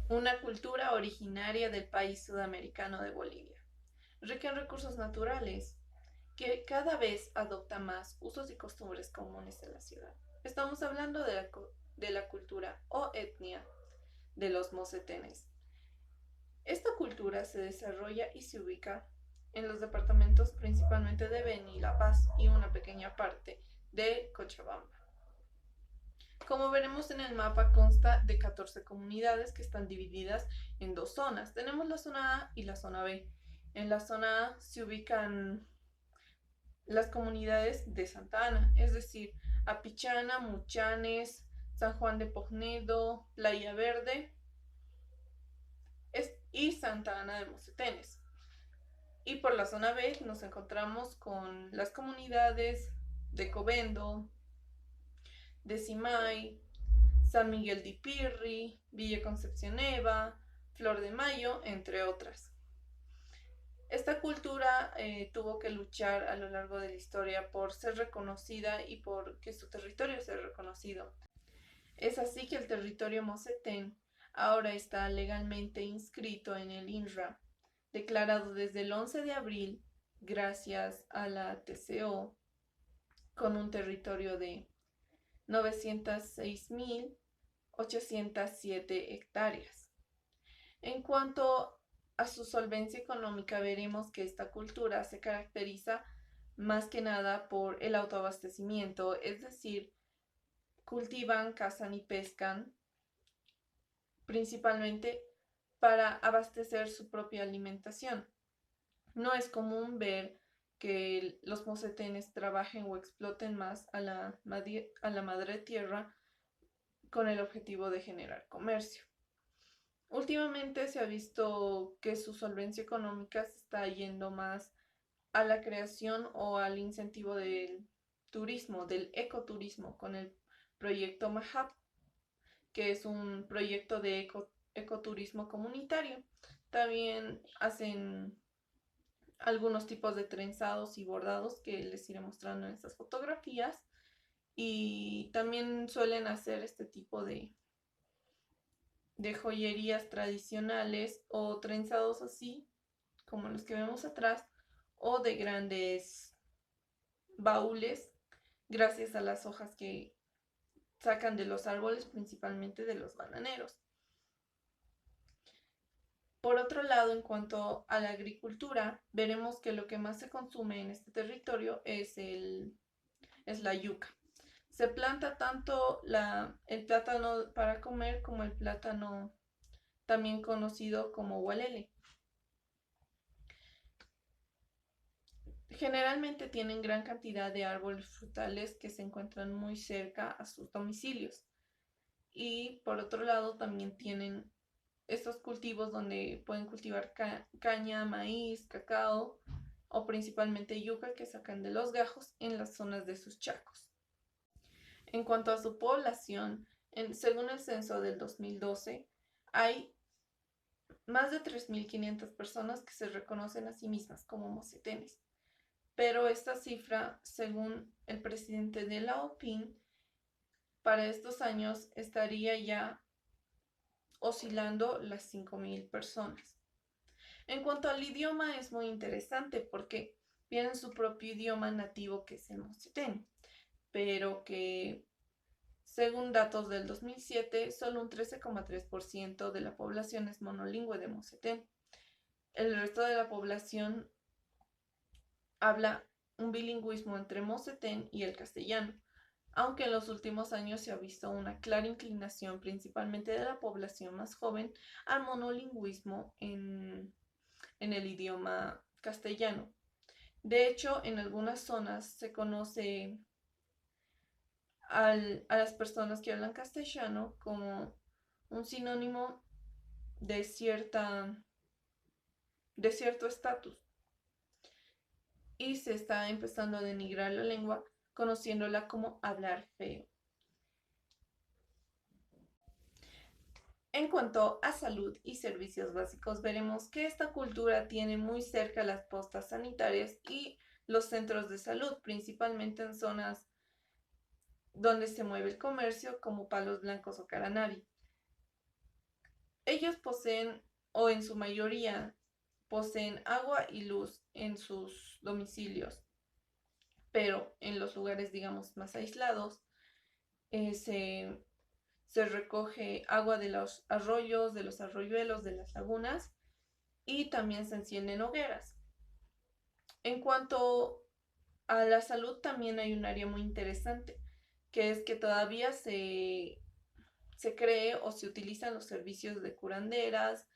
una cultura originaria del país sudamericano de Bolivia, rica en recursos naturales, que cada vez adopta más usos y costumbres comunes en la ciudad. Estamos hablando de la cultura o etnia de los mocetenes. Esta cultura se desarrolla y se ubica en los departamentos principalmente de Beni, La Paz y una pequeña parte de Cochabamba. Como veremos en el mapa, consta de 14 comunidades que están divididas en dos zonas. Tenemos la zona A y la zona B. En la zona A se ubican las comunidades de Santa Ana, es decir, Apichana, Muchanes, San Juan de Pognedo, Playa Verde y Santa Ana de Mocetenes. Y por la zona B nos encontramos con las comunidades de Covendo, de Simay, San Miguel de Ipirri, Villa Concepción Eva, Flor de Mayo, entre otras. Esta cultura tuvo que luchar a lo largo de la historia por ser reconocida y por que su territorio sea reconocido. Es así que el territorio Mocetén ahora está legalmente inscrito en el INRA, declarado desde el 11 de abril gracias a la TCO, con un territorio de 906.807 hectáreas. En cuanto a su solvencia económica, veremos que esta cultura se caracteriza más que nada por el autoabastecimiento, es decir, cultivan, cazan y pescan principalmente para abastecer su propia alimentación. No es común ver que los mocetenes trabajen o exploten más a la madre tierra con el objetivo de generar comercio. Últimamente se ha visto que su solvencia económica se está yendo más a la creación o al incentivo del turismo, del ecoturismo, con el proyecto MAHAP, que es un proyecto de ecoturismo comunitario. También hacen algunos tipos de trenzados y bordados que les iré mostrando en estas fotografías. Y también suelen hacer este tipo de joyerías tradicionales o trenzados así, como los que vemos atrás, o de grandes baúles, gracias a las hojas que sacan de los árboles, principalmente de los bananeros. Por otro lado, en cuanto a la agricultura, veremos que lo que más se consume en este territorio es la yuca. Se planta tanto el plátano para comer como el plátano también conocido como hualele. Generalmente tienen gran cantidad de árboles frutales que se encuentran muy cerca a sus domicilios. Y por otro lado también tienen estos cultivos donde pueden cultivar caña, maíz, cacao o principalmente yuca que sacan de los gajos en las zonas de sus chacos. En cuanto a su población, según el censo del 2012, hay más de 3.500 personas que se reconocen a sí mismas como mocetenes. Pero esta cifra, según el presidente de la OPIN, para estos años estaría ya oscilando las 5.000 personas. En cuanto al idioma, es muy interesante porque tienen su propio idioma nativo que es el mocetén, pero que según datos del 2007, solo un 13,3% de la población es monolingüe de mocetén. El resto de la población habla un bilingüismo entre mocetén y el castellano, aunque en los últimos años se ha visto una clara inclinación, principalmente de la población más joven, al monolingüismo en el idioma castellano. De hecho, en algunas zonas se conoce a las personas que hablan castellano como un sinónimo de de cierto estatus y se está empezando a denigrar la lengua conociéndola como hablar feo. En cuanto a salud y servicios básicos, veremos que esta cultura tiene muy cerca las postas sanitarias y los centros de salud, principalmente en zonas donde se mueve el comercio como Palos Blancos o Caranavi. ellos poseen, o en su mayoría, poseen agua y luz en sus domicilios, pero en los lugares, digamos, más aislados, se recoge agua de los arroyos, de los arroyuelos, de las lagunas, y también se encienden hogueras. En cuanto a la salud, también hay un área muy interesante, que es que todavía se cree o se utilizan los servicios de curanderas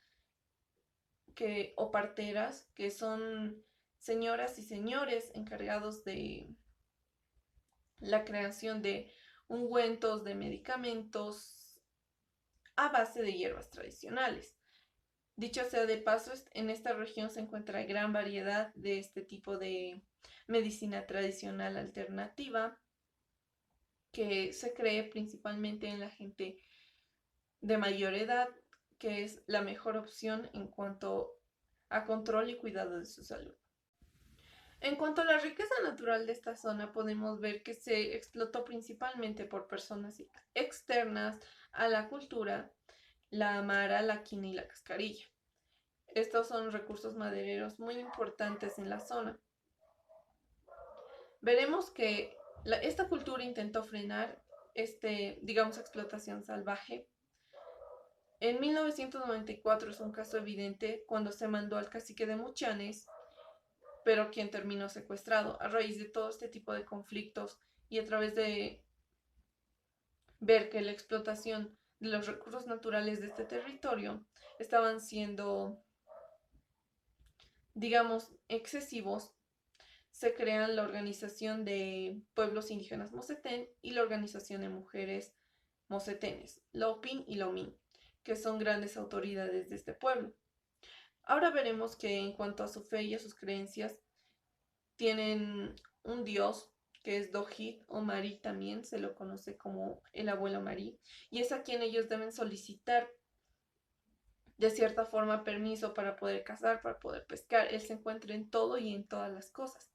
o parteras, que son señoras y señores encargados de la creación de ungüentos, de medicamentos a base de hierbas tradicionales. Dicho sea de paso, en esta región se encuentra gran variedad de este tipo de medicina tradicional alternativa que se cree principalmente en la gente de mayor edad, que es la mejor opción en cuanto a control y cuidado de su salud. En cuanto a la riqueza natural de esta zona, podemos ver que se explotó principalmente por personas externas a la cultura, la amara, la quina y la cascarilla. Estos son recursos madereros muy importantes en la zona. Veremos que esta cultura intentó frenar digamos, explotación salvaje. En 1994 es un caso evidente cuando se mandó al cacique de Muchanes, pero quien terminó secuestrado a raíz de todo este tipo de conflictos y a través de ver que la explotación de los recursos naturales de este territorio estaban siendo, digamos, excesivos. Se crean la Organización de Pueblos Indígenas Mosetén y la Organización de Mujeres Mosetenes, LOPIN y LOMIN, que son grandes autoridades de este pueblo. Ahora veremos que en cuanto a su fe y a sus creencias, tienen un dios que es Dojit o Mari, también se lo conoce como el abuelo Mari, y es a quien ellos deben solicitar de cierta forma permiso para poder cazar, para poder pescar. Él se encuentra en todo y en todas las cosas.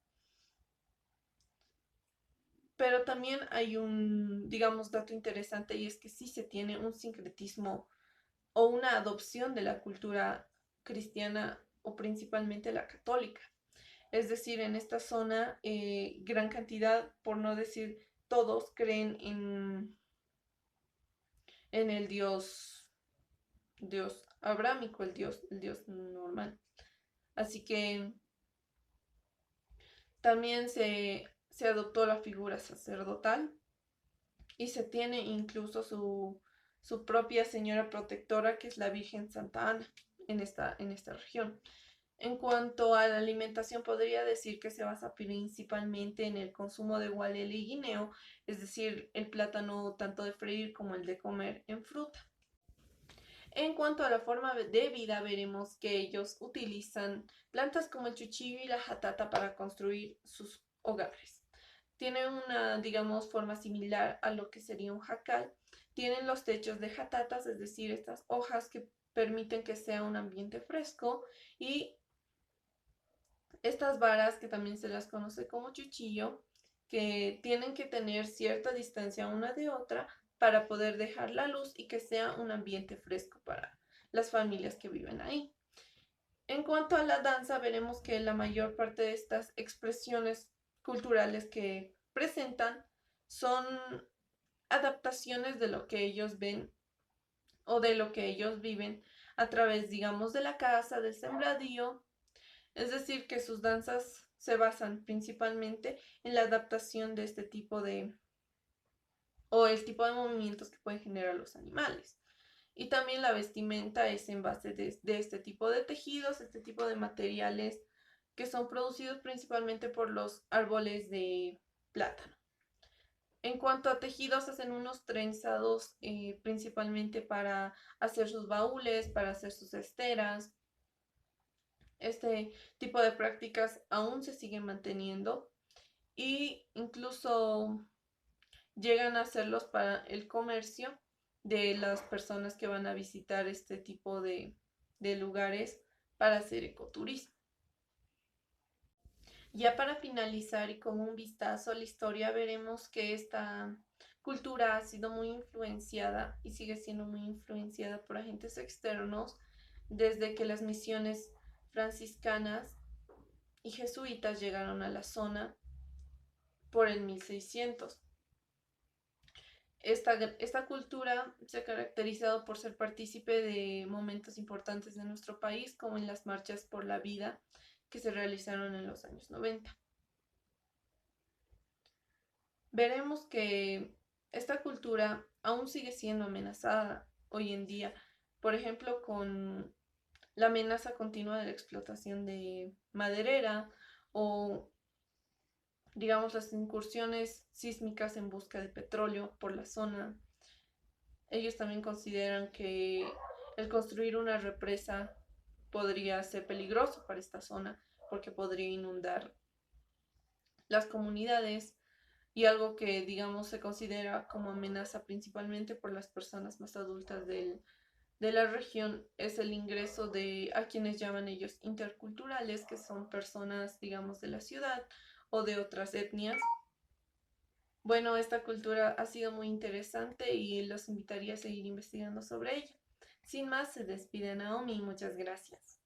Pero también hay un, digamos, dato interesante, y es que sí se tiene un sincretismo o una adopción de la cultura cristiana o principalmente la católica. Es decir, en esta zona, gran cantidad, por no decir todos, creen en el Dios abrámico, el Dios normal. Así que también se adoptó la figura sacerdotal y se tiene incluso su propia señora protectora, que es la Virgen Santa Ana, en esta región. En cuanto a la alimentación, podría decir que se basa principalmente en el consumo de gualele y guineo, es decir, el plátano tanto de freír como el de comer en fruta. En cuanto a la forma de vida, veremos que ellos utilizan plantas como el chuchillo y la jatata para construir sus hogares. Tienen una, digamos, forma similar a lo que sería un jacal. Tienen los techos de jatatas, es decir, estas hojas que permiten que sea un ambiente fresco, y estas varas, que también se las conoce como chuchillo, que tienen que tener cierta distancia una de otra para poder dejar la luz y que sea un ambiente fresco para las familias que viven ahí. En cuanto a la danza, veremos que la mayor parte de estas expresiones culturales que presentan son adaptaciones de lo que ellos ven o de lo que ellos viven a través, digamos, de la casa, del sembradío. Es decir, que sus danzas se basan principalmente en la adaptación de este tipo o el tipo de movimientos que pueden generar los animales. Y también la vestimenta es en base de este tipo de tejidos, este tipo de materiales que son producidos principalmente por los árboles de plátano. En cuanto a tejidos, hacen unos trenzados principalmente para hacer sus baúles, para hacer sus esteras. Este tipo de prácticas aún se siguen manteniendo, y incluso llegan a hacerlos para el comercio de las personas que van a visitar este tipo de lugares para hacer ecoturismo. Ya para finalizar y como un vistazo a la historia, veremos que esta cultura ha sido muy influenciada y sigue siendo muy influenciada por agentes externos desde que las misiones franciscanas y jesuitas llegaron a la zona por el 1600. Esta cultura se ha caracterizado por ser partícipe de momentos importantes de nuestro país, como en las marchas por la vida que se realizaron en los años 90. Veremos que esta cultura aún sigue siendo amenazada hoy en día, por ejemplo, con la amenaza continua de la explotación de maderera o, digamos, las incursiones sísmicas en busca de petróleo por la zona. Ellos también consideran que el construir una represa podría ser peligroso para esta zona porque podría inundar las comunidades y algo que, digamos, se considera como amenaza principalmente por las personas más adultas de la región es el ingreso de a quienes llaman ellos interculturales, que son personas, digamos, de la ciudad o de otras etnias. Bueno, esta cultura ha sido muy interesante y los invitaría a seguir investigando sobre ella. Sin más, se despide Naomi. Muchas gracias.